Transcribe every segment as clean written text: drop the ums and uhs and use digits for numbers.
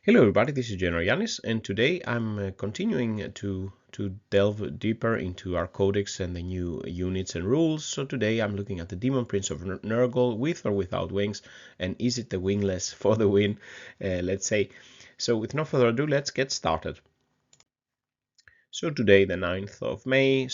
Hello everybody, this is GeneralJannis, and today I'm continuing to delve deeper into our codex and the new units and rules. So today I'm looking at the Demon Prince of Nurgle with or without wings, and is it the wingless for the win, let's say. So with no further ado, let's get started. So today, the 9th of May,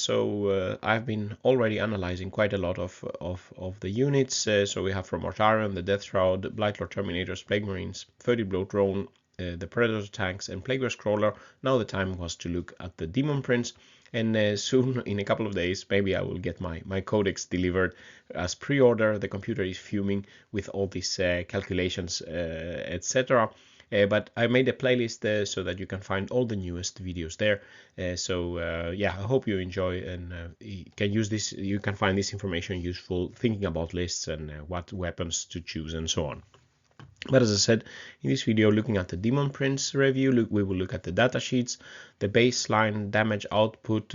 I've been already analyzing quite a lot of the units. So we have from Mortarion, the Death Shroud, Blightlord Terminators, Plague Marines, Foetid Bloat-drone, the Predator tanks, and Plague Crawler. Now the time was to look at the Demon Prince, and soon, in a couple of days, maybe I will get my codex delivered as pre-order. The computer is fuming with all these calculations, etc. But I made a playlist so that you can find all the newest videos there. Yeah, I hope you enjoy and you can use this. You can find this information useful thinking about lists and what weapons to choose and so on. But as I said, in this video, looking at the Demon Prince review, we will look at the datasheets, the baseline damage output,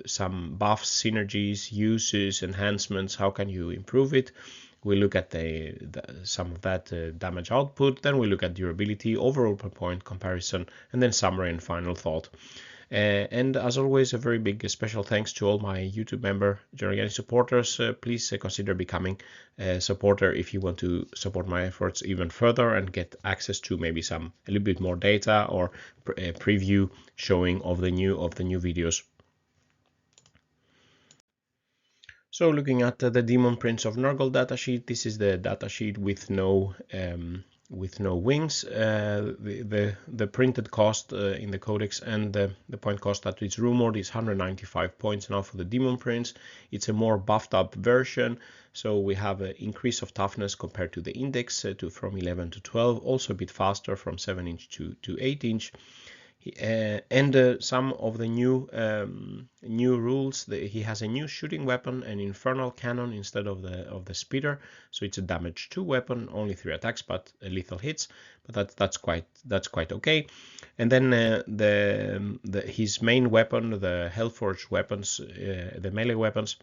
some buffs, synergies, uses, enhancements, how can you improve it. We look at some of that damage output, then we look at durability, overall per point comparison, and then summary and final thought. And as always, a very big special thanks to all my YouTube member GeneralJannis supporters. Please consider becoming a supporter if you want to support my efforts even further and get access to maybe a little bit more data or a preview showing of the new videos. So looking at the Demon Prince of Nurgle datasheet, this is the datasheet with no wings. The printed cost in the codex and the point cost that is rumored is 195 points now for the Demon Prince. It's a more buffed up version, so we have an increase of toughness compared to the index from 11 to 12, also a bit faster from 7 inch to 8 inch. And some of the new rules. He has a new shooting weapon, an infernal cannon instead of the speeder, so it's a damage 2 weapon, only 3 attacks but lethal hits, but that's quite okay. And then his main weapon, the Hellforged weapons, the melee weapons.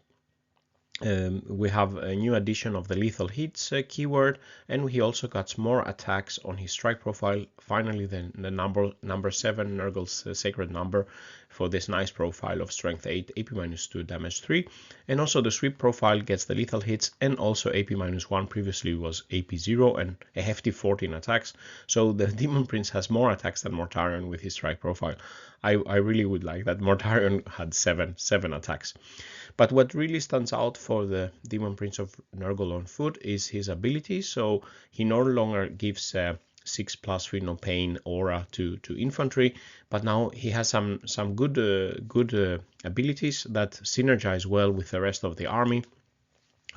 We have a new addition of the lethal hits keyword, and he also got more attacks on his strike profile. Finally, the number 7, Nurgle's sacred number, for this nice profile of strength 8, AP -2, damage 3, and also the sweep profile gets the lethal hits and also AP -1. Previously was AP 0 and a hefty 14 attacks. So the Demon Prince has more attacks than Mortarion with his strike profile. I really would like that. Mortarion had seven attacks. But what really stands out for the Demon Prince of Nurgle on foot is his ability. So he no longer gives 6+3 no pain aura to infantry, but now he has some good abilities that synergize well with the rest of the army.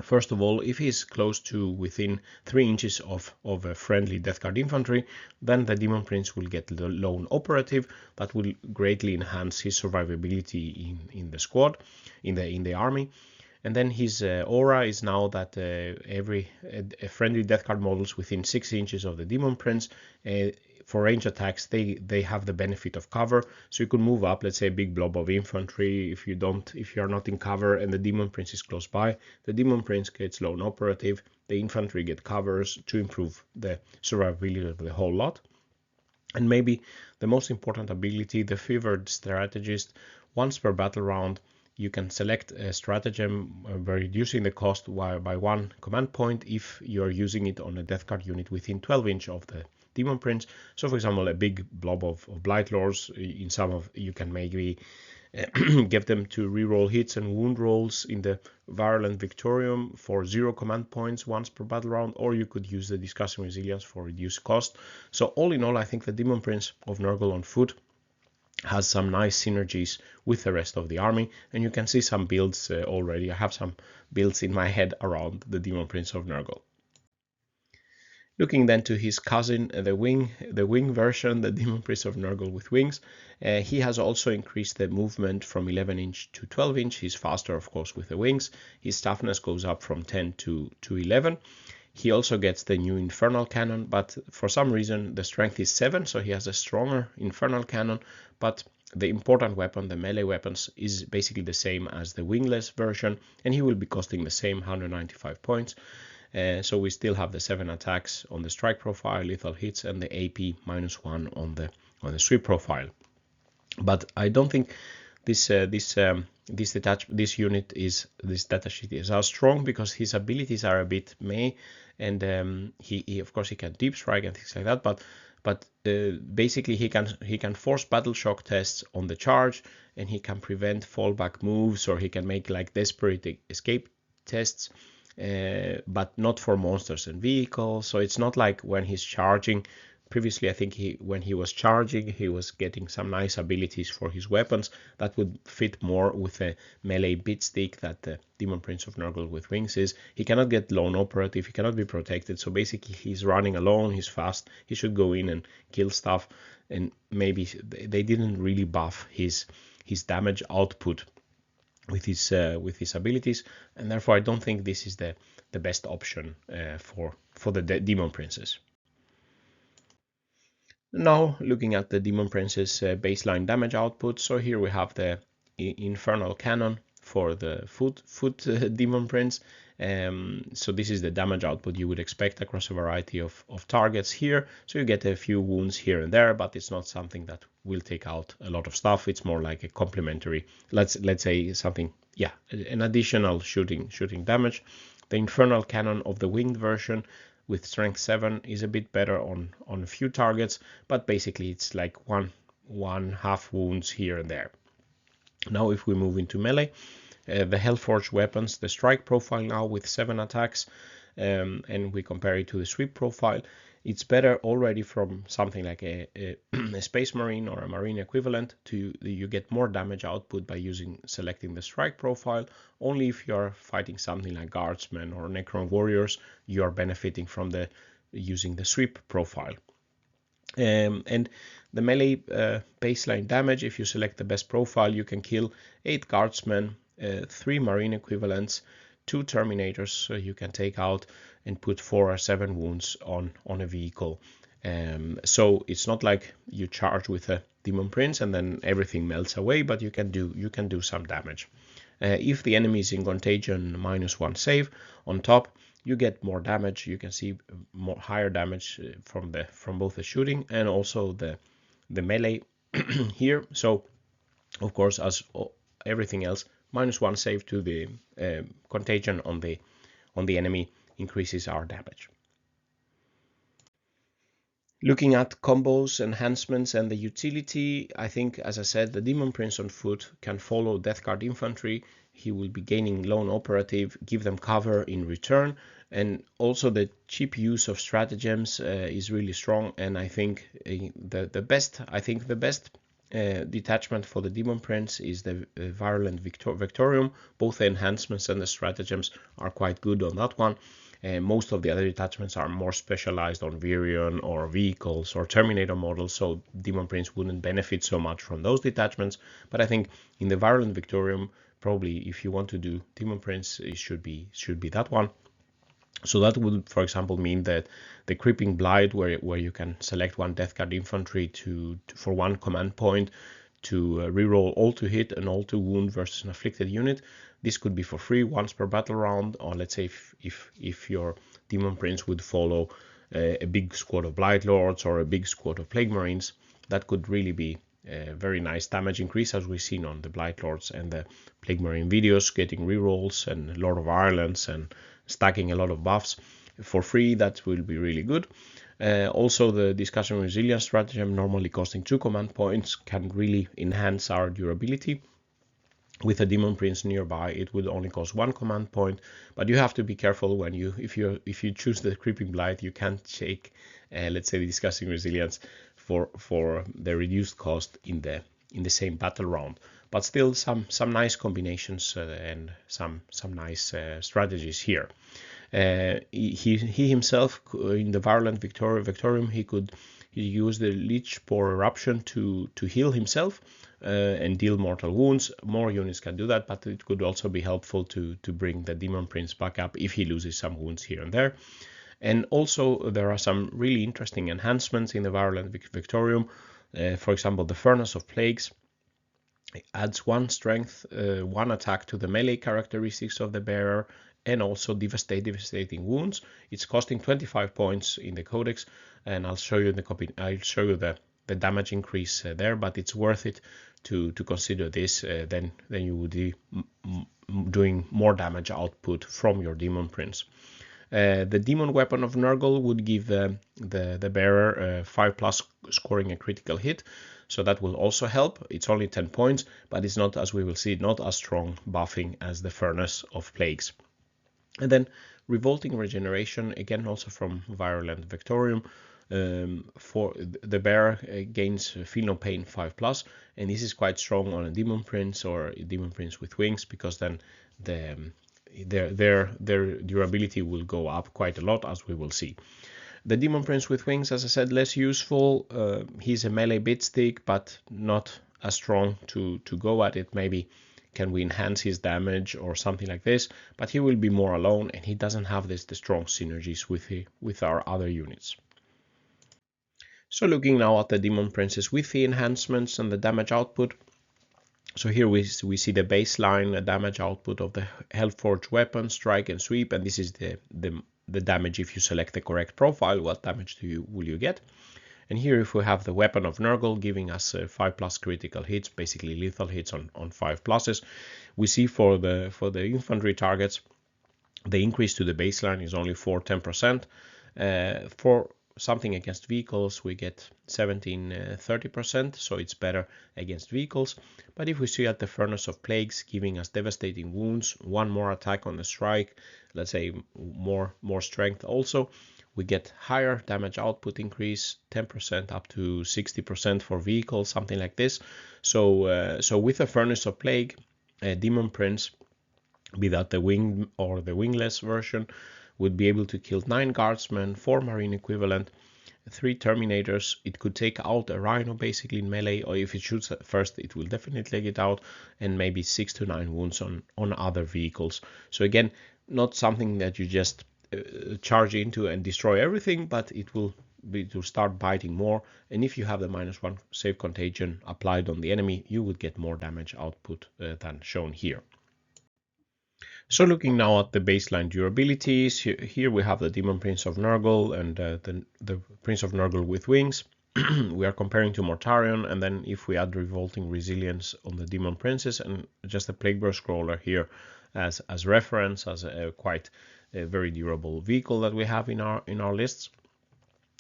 First of all, if he's close to within 3 inches of a friendly Death Guard infantry, then the Demon Prince will get the lone operative. That will greatly enhance his survivability in the squad, in the army. And then his aura is now that every friendly Death Guard models within 6 inches of the Demon Prince, for range attacks, they have the benefit of cover. So you could move up, let's say, a big blob of infantry. If you are not in cover and the Demon Prince is close by, the Demon Prince gets lone operative. The infantry get covers to improve the survivability of the whole lot. And maybe the most important ability, the Fevered Strategist. Once per battle round, you can select a stratagem by reducing the cost by 1 command point if you're using it on a Death Guard unit within 12 inch of the Demon Prince. So for example, a big blob of Blightlords, in some of you can maybe get them to reroll hits and wound rolls in the Virulent Vectorium for 0 command points once per battle round, or you could use the Discussing Resilience for reduced cost. So all in all, I think the Demon Prince of Nurgle on foot has some nice synergies with the rest of the army, and you can see some builds already. I have some builds in my head around the Demon Prince of Nurgle. Looking then to his cousin, the wing version, the Demon Prince of Nurgle with wings, he has also increased the movement from 11 inch to 12 inch. He's faster, of course, with the wings. His toughness goes up from 10 to 11. He also gets the new Infernal Cannon, but for some reason the strength is 7, so he has a stronger Infernal Cannon, but the important weapon, the melee weapons, is basically the same as the wingless version, and he will be costing the same 195 points. So we still have the 7 attacks on the strike profile, lethal hits, and the AP -1 on the sweep profile. But I don't think this unit is, this datasheet is as strong, because his abilities are a bit meh, and he of course he can deep strike and things like that, but basically he can force battle shock tests on the charge, and he can prevent fallback moves, or he can make like desperate escape tests, but not for monsters and vehicles. So it's not like when he's charging. Previously, I think when he was charging, he was getting some nice abilities for his weapons that would fit more with a melee bit stick that the Demon Prince of Nurgle with wings is. He cannot get lone operative, he cannot be protected, so basically he's running alone, he's fast, he should go in and kill stuff, and maybe they didn't really buff his damage output with his abilities, and therefore I don't think this is the best option for the Demon Princes. Now looking at the Demon Prince's baseline damage output, so here we have the Infernal Cannon for the foot Demon Prince. So this is the damage output you would expect across a variety of targets here. So you get a few wounds here and there, but it's not something that will take out a lot of stuff. It's more like a complementary, let's say something, yeah, an additional shooting damage. The Infernal Cannon of the winged version with strength 7 is a bit better on a few targets, but basically it's like one half wounds here and there. Now if we move into melee, the Hellforged weapons, the strike profile now with 7 attacks, and we compare it to the sweep profile, it's better already from something like a Space Marine or a Marine equivalent. You get more damage output by selecting the strike profile. Only if you're fighting something like Guardsmen or Necron Warriors, you're benefiting from using the sweep profile. And the melee baseline damage, if you select the best profile, you can kill 8 Guardsmen, 3 Marine equivalents, 2 Terminators, so you can take out and put 4 or 7 wounds on a vehicle. So it's not like you charge with a Demon Prince and then everything melts away, but you can do some damage. If the enemy is in Contagion -1 save on top, you get more damage. You can see higher damage from both the shooting and also the melee here. So of course, as everything else, -1 save to the Contagion on the enemy increases our damage. Looking at combos, enhancements, and the utility, I think, as I said, the Demon Prince on foot can follow Death Guard infantry. He will be gaining lone operative, give them cover in return, and also the cheap use of stratagems is really strong. And I think the best detachment for the Demon Prince is the Virulent Vectorium. Both the enhancements and the stratagems are quite good on that one. Most of the other detachments are more specialized on Virion or vehicles or Terminator models, so Demon Prince wouldn't benefit so much from those detachments. But I think in the Virulent Vectorium, probably if you want to do Demon Prince, it should be that one. So that would, for example, mean that the Creeping Blight, where you can select 1 Death Guard infantry for 1 command point to reroll all to hit and all to wound versus an afflicted unit. This could be for free once per battle round, or let's say if your Demon Prince would follow a big squad of Blightlords or a big squad of Plague Marines, that could really be a very nice damage increase, as we've seen on the Blightlords and the Plague Marine videos, getting rerolls and Lord of Irelands and stacking a lot of buffs for free. That will be really good. Also, the Discussion Resilience stratagem, normally costing 2 command points, can really enhance our durability. With a Demon Prince nearby, it would only cost 1 command point, but you have to be careful when if you choose the Creeping Blight, you can't take, let's say, the Discussing Resilience for the reduced cost in the same battle round. But still, some nice combinations and some nice strategies here. He himself, in the Virulent Vectorium, he used the Leech Spore Eruption to heal himself and deal mortal wounds. More units can do that, but it could also be helpful to bring the Demon Prince back up if he loses some wounds here and there. And also there are some really interesting enhancements in the Virulent Vectorium. For example, the Furnace of Plagues adds 1 strength, 1 attack to the melee characteristics of the bearer, and also devastating wounds. It's costing 25 points in the Codex, and I'll show you the damage increase there, but it's worth it to consider this. Then you would be doing more damage output from your Demon Prince. The Demon Weapon of Nurgle would give the bearer 5+ scoring a critical hit, so that will also help. It's only 10 points, but it's not, as we will see, not as strong buffing as the Furnace of Plagues. And then Revolting Regeneration, again also from Virulent Vectorium. For the bearer gains Feel No Pain 5+, and this is quite strong on a Demon Prince or a Demon Prince with wings, because then their durability will go up quite a lot, as we will see. The Demon Prince with wings, as I said, less useful. He's a melee bit stick, but not as strong to go at it. Maybe can we enhance his damage or something like this, but he will be more alone, and he doesn't have the strong synergies with our other units. So looking now at the Demon Princes with the enhancements and the damage output. So here we see the baseline damage output of the Hellforged weapon, strike and sweep, and this is the damage if you select the correct profile. What damage will you get? And here, if we have the Weapon of Nurgle giving us 5+ critical hits, basically lethal hits on 5+, we see for the infantry targets, the increase to the baseline is only 10%. For something against vehicles, we get 30%, so it's better against vehicles. But if we see at the Furnace of Plagues giving us devastating wounds, one more attack on the strike, let's say more strength also, we get higher damage output increase, 10% up to 60% for vehicles, something like this. So with the Furnace of Plague, Demon Prince, be that the winged or the wingless version, would be able to kill 9 guardsmen, 4 marine equivalent, 3 terminators. It could take out a rhino basically in melee, or if it shoots at first, it will definitely get out, and maybe 6 to 9 wounds on other vehicles. So again, not something that you just charge into and destroy everything, but it will be to start biting more. And if you have the -1 save contagion applied on the enemy, you would get more damage output than shown here. So looking now at the baseline durabilities, here we have the Demon Prince of Nurgle and the Prince of Nurgle with wings. We are comparing to Mortarion, and then if we add Revolting Resilience on the Demon Princes and just a Plaguebearer Scroller here as reference, as a quite very durable vehicle that we have in our lists.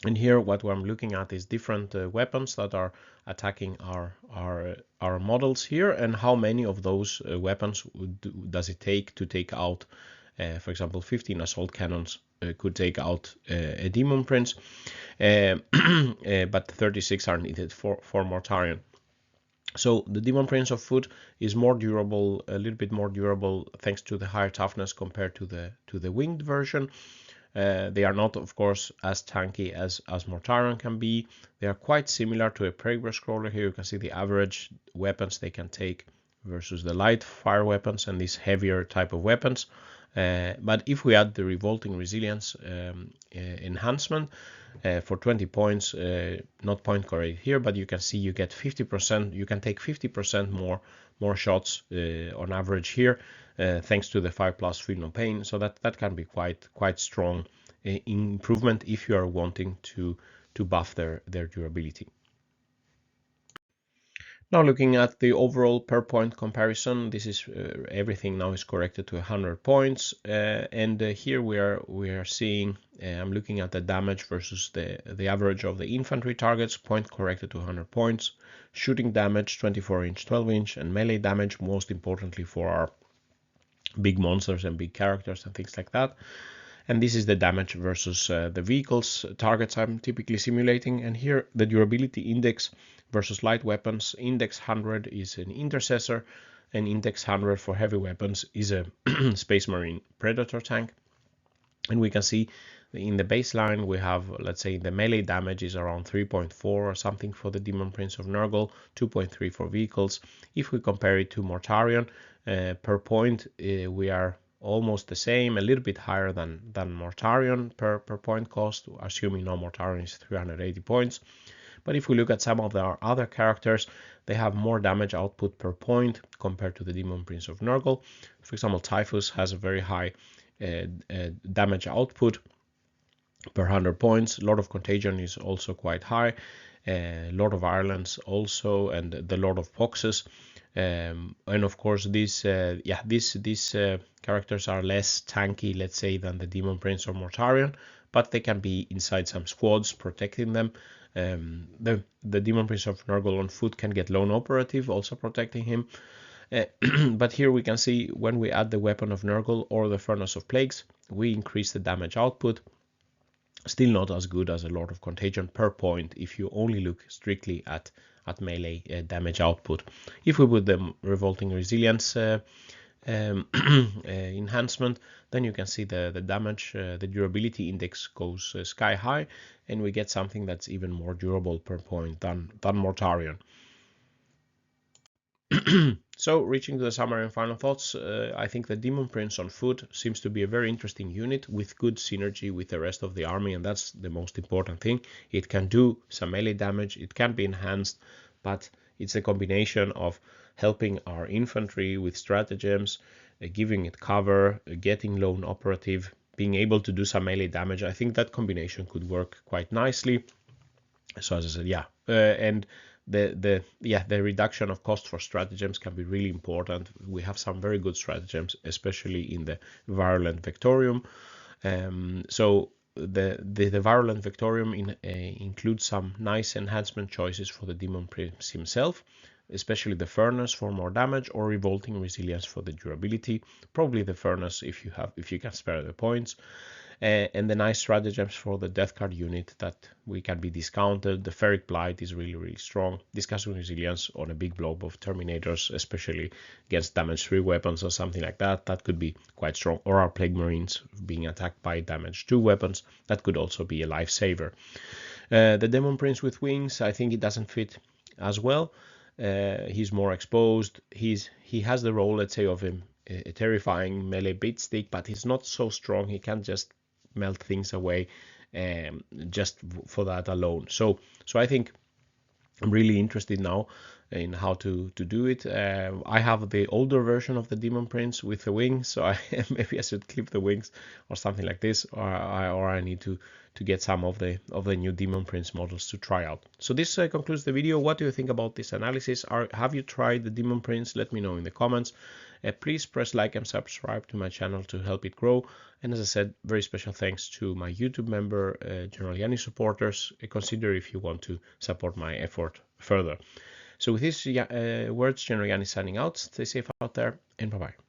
And here what I'm looking at is different weapons that are attacking our models here, and how many of those weapons does it take to take out, for example, 15 assault cannons could take out a Demon Prince, but 36 are needed for Mortarion. So the Demon Prince of Foot is more durable, a little bit more durable, thanks to the higher toughness compared to the winged version. They are not, of course, as tanky as Mortarion can be. They are quite similar to a Plaguebearer Scroller. Here you can see the average weapons they can take versus the light fire weapons and these heavier type of weapons. But if we add the Revolting Resilience enhancement for 20 points, not point correct here, but you can see you get 50%. You can take 50% more shots on average here, thanks to the 5+ Feel No Pain. So that can be quite strong improvement if you are wanting to buff their durability. Now looking at the overall per point comparison, this is everything now is corrected to 100 points, and here we are seeing I'm looking at the damage versus the average of the infantry targets, point corrected to 100 points, shooting damage 24-inch, 12-inch, and melee damage, most importantly for our big monsters and big characters and things like that. And this is the damage versus the vehicles targets I'm typically simulating. And here the durability index versus light weapons, index 100 is an intercessor, and index 100 for heavy weapons is a Space Marine Predator tank. And we can see in the baseline we have, let's say, the melee damage is around 3.4 or something for the Demon Prince of Nurgle, 2.3 for vehicles. If we compare it to Mortarion, per point we are almost the same, a little bit higher than Mortarion per point cost, assuming no Mortarion is 380 points. But if we look at some of our other characters, they have more damage output per point compared to the Demon Prince of Nurgle. For example, Typhus has a very high damage output per 100 points. A lot of contagion is also quite high. A lot of virulence also, and the lot of poxes. And of course, these characters are less tanky, let's say, than the Demon Prince or Mortarion, but they can be inside some squads protecting them. The Demon Prince of Nurgle on foot can get lone operative, also protecting him. But here we can see when we add the Weapon of Nurgle or the Furnace of Plagues, we increase the damage output. Still not as good as a lot of contagion per point if you only look strictly at melee damage output. If we put the Revolting Resilience enhancement, then you can see the damage, the durability index goes sky high, and we get something that's even more durable per point than Mortarion. So, reaching to the summary and final thoughts, I think the Demon Prince on foot seems to be a very interesting unit with good synergy with the rest of the army, and that's the most important thing. It can do some melee damage, it can be enhanced, but it's a combination of helping our infantry with stratagems, giving it cover, getting lone operative, being able to do some melee damage. I think that combination could work quite nicely. So as I said, yeah, and the reduction of cost for stratagems can be really important. We have some very good stratagems, especially in the Virulent Vectorium. So the Virulent Vectorium includes some nice enhancement choices for the Demon Prince himself, especially the Furnace for more damage, or Revolting Resilience for the durability. Probably the Furnace if you can spare the points. And the nice stratagems for the Death Card unit that we can be discounted. The Ferric Blight is really strong. Discussing Resilience on a big blob of Terminators, especially against damage 3 weapons or something like that, that could be quite strong. Or our Plague Marines being attacked by damage 2 weapons, that could also be a lifesaver. The Demon Prince with wings, I think it doesn't fit as well. He's more exposed. He has the role, let's say, of a terrifying melee beat stick, but he's not so strong. He can't just melt things away just for that alone. So I think I'm really interested now in how to do it. I have the older version of the Demon Prince with the wings, so maybe I should clip the wings or something like this, or I need to get some of the new Demon Prince models to try out. So this concludes the video. What do you think about this analysis? Have you tried the Demon Prince? Let me know in the comments. Please press like and subscribe to my channel to help it grow. And as I said, very special thanks to my YouTube member, GeneralJannis supporters. Consider if you want to support my effort further. So with these words, GeneralJannis signing out. Stay safe out there, and bye-bye.